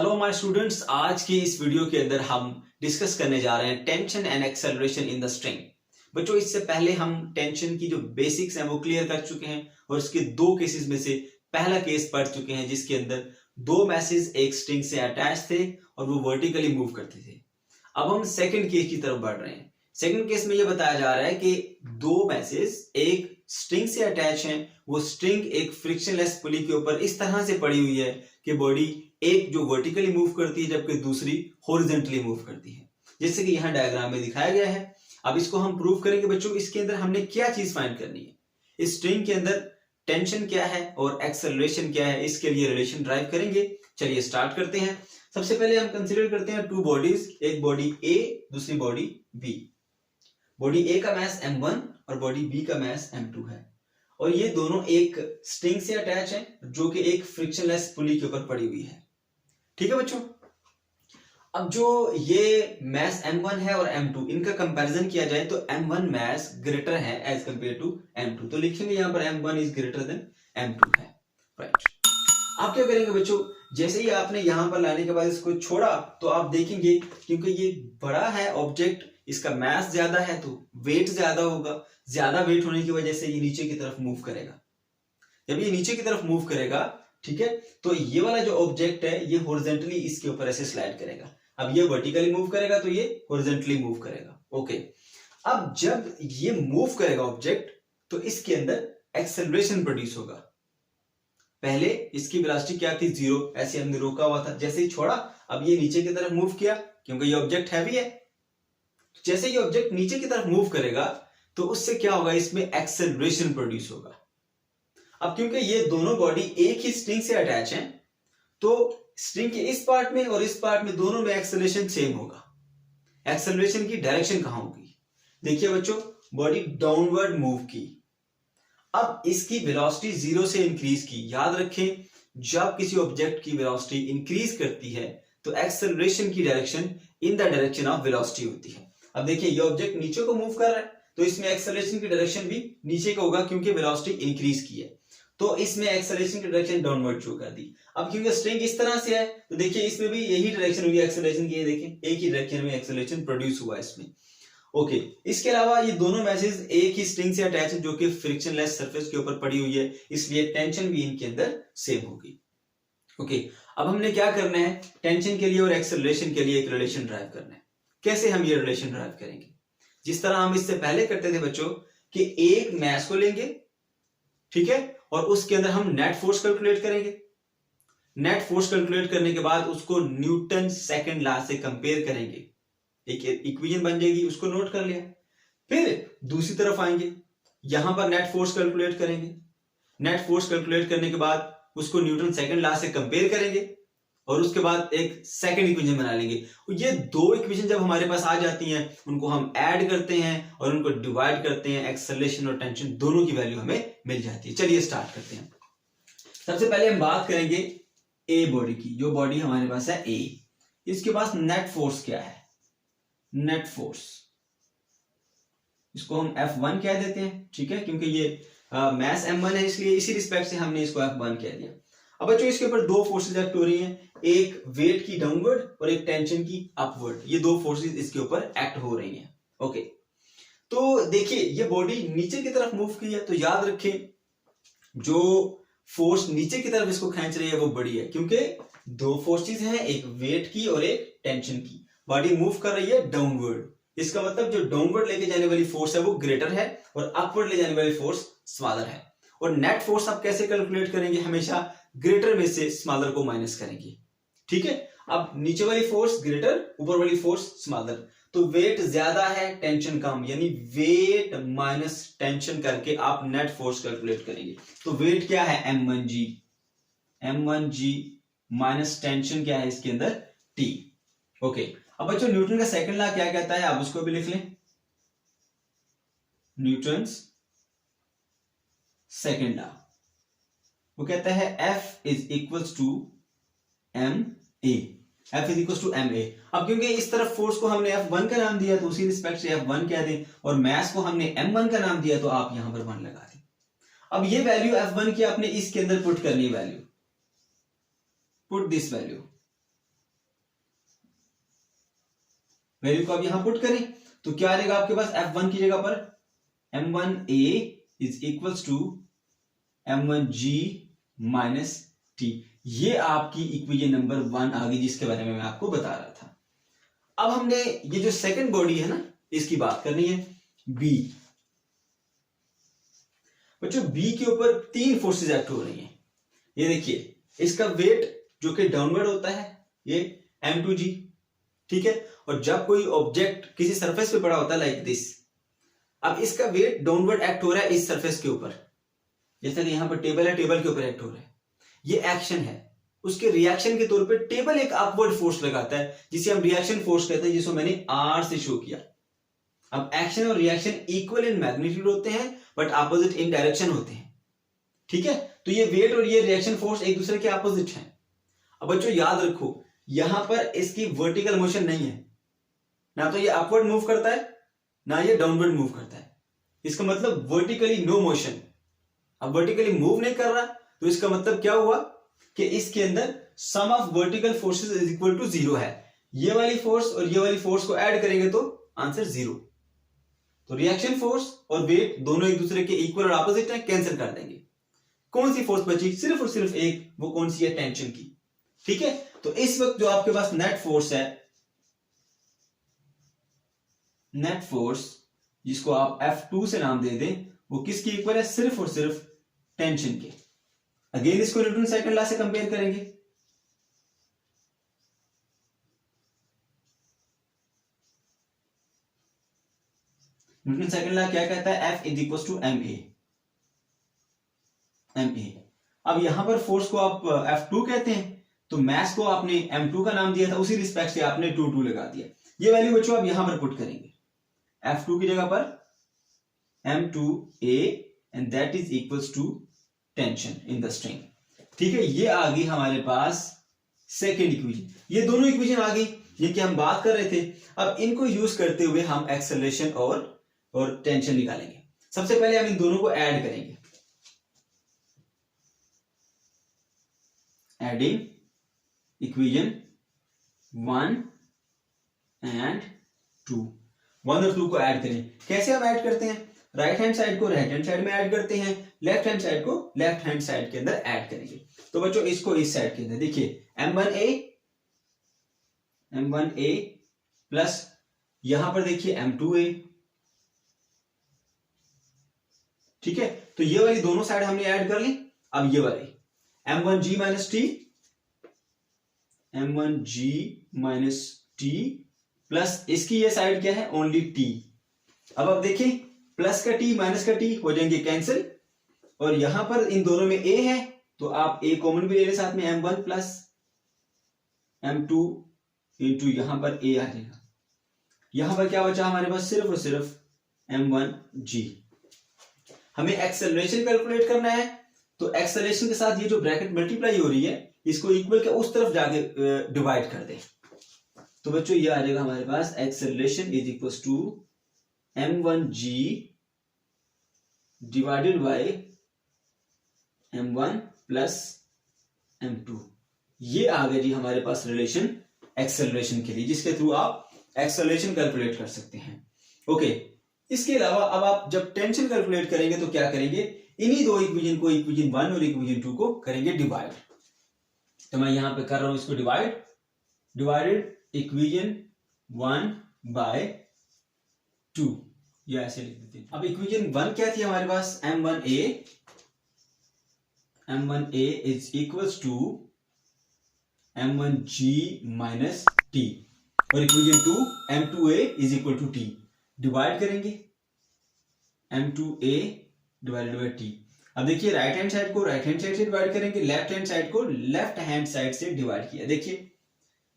Hello my students, आज की इस वीडियो के अंदर हम डिस्कस करने जा रहे हैं tension and acceleration in the string. बच्चों, इससे पहले हम टेंशन की जो बेसिक्स हैं वो क्लियर कर चुके हैं और उसके दो केसेस में से पहला केस पढ़ चुके हैं जिसके अंदर दो मैसेज एक स्ट्रिंग से अटैच थे और वो वर्टिकली मूव करते थे। अब हम सेकंड केस की तरफ बढ़ रहे हैं। सेकंड केस में ये बताया जा रहा है कि दो मैसेज एक स्ट्रिंग से अटैच हैं, वो स्ट्रिंग एक फ्रिक्शनलेस पुली के ऊपर इस तरह से पड़ी हुई है कि बॉडी एक जो वर्टिकली मूव करती है जबकि दूसरी हॉरिजॉन्टली मूव करती है, जैसे कि यहाँ डायग्राम में दिखाया गया है। अब इसको हम प्रूव करेंगे बच्चों। इसके अंदर हमने क्या चीज फाइंड करनी है, इस स्ट्रिंग के अंदर टेंशन क्या है और एक्सेलरेशन क्या है, इसके लिए रिलेशन ड्राइव करेंगे। चलिए स्टार्ट करते हैं। सबसे पहले हम कंसीडर करते हैं टू बॉडीज, एक बॉडी ए दूसरी बॉडी बी। बॉडी ए का मास m1 और बॉडी बी का मास m2 है और ये दोनों एक स्ट्रिंग से अटैच है जो कि एक फ्रिक्शनलेस पुली के ऊपर पड़ी हुई है। ठीक है बच्चों। अब जो ये मास m1 है और m2, इनका कंपैरिजन किया जाए तो m1 मास ग्रेटर है एज कंपेयर टू m2, तो लिखेंगे यहां पर m1 is greater than m2 है। राइट। आप क्या करेंगे बच्चों, जैसे ही आपने यहां पर लाने के बाद इसको छोड़ा तो आप देखेंगे क्योंकि ये बड़ा है ऑब्जेक्ट, इसका मास ज्यादा है तो वेट ज्यादा होगा। ज्यादा वेट होने की वजह से ये नीचे की तरफ मूव करेगा। जब ये नीचे की तरफ मूव करेगा, ठीक है, तो ये वाला जो ऑब्जेक्ट है ये हॉरिजॉन्टली इसके ऊपर ऐसे स्लाइड करेगा। अब ये वर्टिकली मूव करेगा तो ये हॉरिजॉन्टली मूव करेगा। ओके। अब जब ये मूव करेगा ऑब्जेक्ट तो इसके अंदर एक्सेलरेशन प्रोड्यूस होगा। पहले इसकी वेलोसिटी क्या थी, 0, ऐसे हमने रोका हुआ था। जैसे ही छोड़ा अब ये नीचे की तरफ मूव किया क्योंकि ये ऑब्जेक्ट हैवी है। जैसे ये ऑब्जेक्ट नीचे की तरफ मूव करेगा तो उससे क्या होगा, इसमें एक्सेलरेशन प्रोड्यूस होगा। अब क्योंकि ये दोनों बॉडी एक ही स्ट्रिंग से अटैच हैं तो स्ट्रिंग के इस पार्ट में और इस पार्ट में दोनों में एक्सेलरेशन सेम होगा। एक्सेलरेशन की डायरेक्शन कहां होगी, देखिए बच्चों, बॉडी डाउनवर्ड मूव की। अब इसकी वेलोसिटी 0 से इंक्रीज की। याद रखें, जब किसी ऑब्जेक्ट की वेलोसिटी इंक्रीज करती है तो एक्सेलरेशन की direction in the direction of velocity होती है। अब देखिए ये ऑब्जेक्ट नीचे को मूव कर रहा है तो इसमें एक्सेलरेशन की डायरेक्शन भी नीचे का होगा क्योंकि वेलोसिटी इंक्रीज की है, तो इसमें एक्सेलरेशन की डायरेक्शन डाउनवर्ड शो कर दी। अब क्योंकि स्ट्रिंग इस तरह से है तो देखिए इसमें भी यही डायरेक्शन होगी एक्सेलरेशन की। देखिए एक ही डायरेक्शन में एक्सेलरेशन प्रोड्यूस हुआ इसमें। ओके। इसके अलावा ये दोनों मैसेज एक ही स्ट्रिंग से अटैच है जो कि फ्रिक्शनलेस सरफेस के ऊपर पड़ी हुई है, इसलिए टेंशन भी इनके अंदर सेम होगी। ओके। अब हमने क्या करना है, टेंशन के लिए और एक्सेलरेशन के लिए एक रिलेशन ड्राइव करना है। कैसे हम ये रिलेशन ड्राइव करेंगे, जिस तरह हम इससे पहले करते थे बच्चों कि एक मास को लेंगे, ठीक है, और उसके अंदर हम नेट फोर्स कैलकुलेट करेंगे। नेट फोर्स कैलकुलेट करने के बाद उसको न्यूटन सेकंड लॉ से कंपेयर करेंगे, एक इक्वेशन बन जाएगी, उसको नोट कर लिया। फिर दूसरी तरफ आएंगे, यहां पर नेट फोर्स कैलकुलेट करेंगे। नेट फोर्स कैलकुलेट करने के बाद उसको न्यूटन सेकंड लॉ से कंपेयर करेंगे और उसके बाद एक सेकंड इक्वेशन बना लेंगे। ये दो इक्वेशन जब हमारे पास आ जाती हैं उनको हम ऐड करते हैं और उनको डिवाइड करते हैं, एक्सेलरेशन और टेंशन दोनों की वैल्यू हमें मिल जाती है। चलिए स्टार्ट करते हैं। सबसे पहले हम बात करेंगे ए बॉडी की। जो बॉडी हमारे पास है ए, इसके पास नेट फोर्स क्या है, नेट फोर्स, इसको हम F1 कह देते हैं, ठीक है, क्योंकि ये मास m1 है इसलिए इसी रिस्पेक्ट से हमने इसको F1 कह दिया। अब बच्चों इसके ऊपर दो फोर्सेस एक्ट हो रही हैं, एक वेट की डाउनवर्ड और एक टेंशन की अपवर्ड। ये दो फोर्सेस इसके ऊपर एक्ट हो रही हैं। ओके। तो देखिए ये बॉडी नीचे की तरफ मूव की है तो याद रखें जो फोर्स नीचे की तरफ इसको खींच रही है वो बड़ी है, क्योंकि दो फोर्सेस हैं, एक वेट की और एक टेंशन की। बॉडी मूव कर रही है डाउनवर्ड, इसका मतलब जो डाउनवर्ड लेके जाने वाली फोर्स है वो ग्रेटर है और अपवर्ड ले जाने वाली फोर्स स्मॉलर है। और नेट फोर्स आप कैसे कैलकुलेट करेंगे, हमेशा ग्रेटर में से स्मॉलर को माइनस करेंगे, ठीक है। अब नीचे वाली फोर्स ग्रेटर, ऊपर वाली फोर्स स्मॉलर, तो वेट ज्यादा है टेंशन कम, यानी वेट माइनस टेंशन करके आप नेट फोर्स कैलकुलेट करेंगे। तो वेट क्या है m1g, m1g माइनस टेंशन क्या है इसके अंदर t। ओके। अब बच्चों न्यूटन का सेकंड लॉ क्या कहता है, आप उसको भी लिख लें। न्यूटन्स सेकंड लॉ वो कहता है F is equals to ma, F is equals to ma। अब क्योंकि इस तरफ फोर्स को हमने F1 का नाम दिया तो उसी रिस्पेक्ट से F1 कह दें, और मास को हमने m1 का नाम दिया तो आप यहां पर 1 लगा दें। अब ये वैल्यू F1 की आपने इसके अंदर पुट करनी है, value put this value value को आप यहां पुट करें तो क्या आ जाएगा आपके पास F1 की जगह पर m1a is equals to m1g minus T. ये आपकी इक्वेशन नंबर 1 आ गई जिसके बारे में मैं आपको बता रहा था। अब हमने ये जो सेकंड बॉडी है ना इसकी बात करनी है बी। बच्चों बी के ऊपर 3 फोर्सेस एक्ट हो रही हैं। ये देखिए इसका वेट जो कि डाउनवर्ड होता है ये m2g, ठीक है। और जब कोई ऑब्जेक्ट किसी सरफेस पे पड़ा होता है लाइक दिस, अब इसका वेट डाउनवर्ड एक्ट हो रहा है इस सरफेस के ऊपर, जैसा कि यहां पर टेबल है, टेबल के ऊपर एक्ट हो रहा है, ये एक्शन है। उसके रिएक्शन के तौर पे टेबल एक अपवर्ड फोर्स लगाता है जिसे हम रिएक्शन फोर्स कहते हैं, जिसको मैंने R से शो किया। अब एक्शन और रिएक्शन इक्वल इन मैग्नीट्यूड होते हैं बट अपोजिट इन डायरेक्शन होते हैं, ठीक है। तो ये वेट और ये रिएक्शन फोर्स एक दूसरे के अपोजिट हैं। अब बच्चों याद रखो यहां पर इसकी वर्टिकल मोशन नहीं है, ना तो ये अपवर्ड मूव करता है ना ये डाउनवर्ड मूव करता है। इसका मतलब वर्टिकली नो मोशन। अब वर्टिकली मूव नहीं कर रहा तो इसका मतलब क्या हुआ कि इसके अंदर sum of vertical forces is equal to 0 है। ये वाली फोर्स और ये वाली फोर्स को ऐड करेंगे तो आंसर 0। तो रिएक्शन फोर्स और वेट दोनों एक दूसरे के इक्वल और अपोजिट है, कैंसिल कर देंगे। कौन सी फोर्स बची? सिर्फ और सिर्फ एक, वो कौन सी है? टेंशन की, ठीक है। तो इस वक्त जो आपके पास नेट फोर्स है, नेट फोर्स जिसको आप F2 से नाम दे दें, वो किसकी इक्वल है? सिर्फ और सिर्फ टेंशन के। अगेन इसको न्यूटन सेकंड लॉ से कंपेयर करेंगे। न्यूटन सेकंड लॉ क्या कहता है? F is equal to ma। अब यहां पर फोर्स को आप F2 कहते हैं तो मैस को आपने M2 का नाम दिया था, उसी रिस्पेक्ट से आपने 2 लगा दिया। ये वैल्यू बच्चों आप यहां पर पुट करेंगे F2 की जगह पर m2a and that is equals to tension in the string, ठीक है। ये आ गई हमारे पास सेकेंड इक्वेशन। ये दोनों इक्वेशन आ गई जिनकी हम बात कर रहे थे। अब इनको यूज करते हुए हम एक्सेलरेशन और टेंशन निकालेंगे। सबसे पहले हम इन दोनों को ऐड करेंगे। एडिंग इक्वेशन 1 एंड 2, 1 और 2 को ऐड करें। कैसे हम ऐड करते हैं? राइट हैंड साइड को राइट हैंड साइड में ऐड करते हैं, लेफ्ट हैंड साइड को लेफ्ट हैंड साइड के अंदर ऐड करेंगे। तो बच्चों इसको इस साइड के अंदर देखिए m1a प्लस यहां पर देखिए m2a, ठीक है। तो ये वाली दोनों साइड हमने ऐड कर ली। अब ये वाली m1g माइनस टी प्लस इसकी ये साइड क्या है? Only t। अब देखिए प्लस का t माइनस का t हो जाएंगे कैंसिल, और यहां पर इन दोनों में a है तो आप a कॉमन भी ले लें साथ में, m1 प्लस m2 इंटू यहां पर a आ जाएगा। यहां पर क्या बचा हमारे पास? सिर्फ और सिर्फ m1g। हमें एक्सेलरेशन कैलकुलेट करना है तो एक्सेलरेशन के साथ ये जो ब्रैकेट मल्टीप्लाई हो रही है इसको इक्वल के उस तरफ जाके डिवाइड कर दें। तो बच्चों ये आ जाएगा हमारे पास acceleration is equal to m1g divided by m1 plus m2। ये आ गया जी हमारे पास रिलेशन एक्सेलरेशन के लिए, जिसके थ्रू आप एक्सेलरेशन कैलकुलेट कर सकते हैं। ओके, इसके अलावा अब आप जब टेंशन कैलकुलेट करेंगे तो क्या करेंगे? इन्हीं दो इक्वेशन को, इक्वेशन 1 और इक्वेशन 2 को करेंगे डिवाइड। तो मैं यहां पे कर रहा हूं इसको डिवाइडेड इक्वेशन 1 बाय 2, या ऐसे लिख देते हैं। अब इक्वेशन 1 क्या थी हमारे पास? m1a is equals to m1g minus t, और equation 2 m2a is equal to t. Divide करेंगे m2a डिवाइडेड बाय टी। अब देखिए राइट हैंड साइड को राइट हैंड साइड से डिवाइड करेंगे, लेफ्ट हैंड साइड को लेफ्ट हैंड साइड से divide किया। देखिए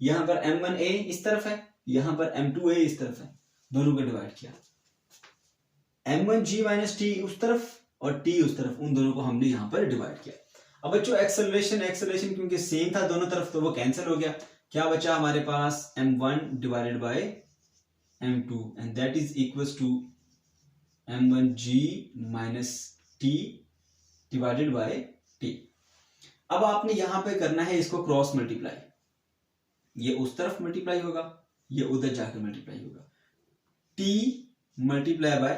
यहां पर m1a इस तरफ है, यहां पर m2a इस तरफ है, दोनों को डिवाइड किया। m1g माइनस टी उस तरफ और t उस तरफ, उन दोनों को हमने यहां पर डिवाइड किया। अब बच्चों एक्सेलरेशन क्योंकि सेम था दोनों तरफ तो वो कैंसिल हो गया। क्या बचा हमारे पास? m1 divided by m2 and that is equals to m1g minus T divided by T. अब आपने यहां पे करना है इसको क्रॉस मल्टीप्लाई, ये उस तरफ मल्टीप्लाई होगा ये उधर जाकर मल्टीप्लाई होगा। T multiply by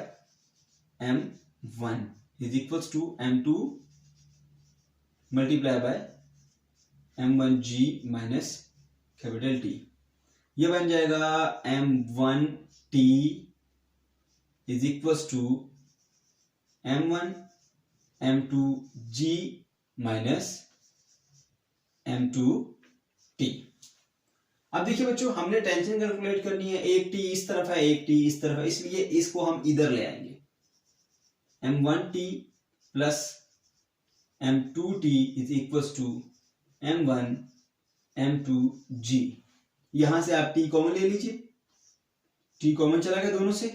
M1 is equals to M2 multiply by M1G minus capital T। ये बन जाएगा M1T is equals to M1 M2G minus M2T। अब देखिए बच्चों, हमने टेंशन कैलकुलेट करनी है, एक T इस तरफ है एक T इस तरफ है, इसलिए इसको हम इधर ले आएंगे। M1T plus M2T is equals to M1 M2G। यहां से आप T कॉमन ले लीजिए, T कॉमन चला गया दोनों से।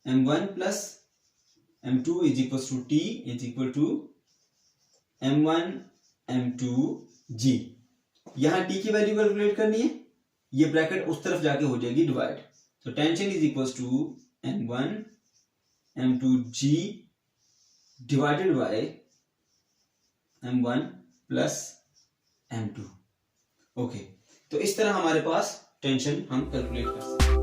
M1 plus M2 is equals to T is equal to M1 M2G। यहां T की वैल्यू कैलकुलेट करनी है, ये ब्रैकेट उस तरफ जाके हो जाएगी डिवाइड। तो tension is equals to M1 M2G divided by M1 plus M2। Okay, तो इस तरह हमारे पास टेंशन हम कैलकुलेट कर सकते हैं।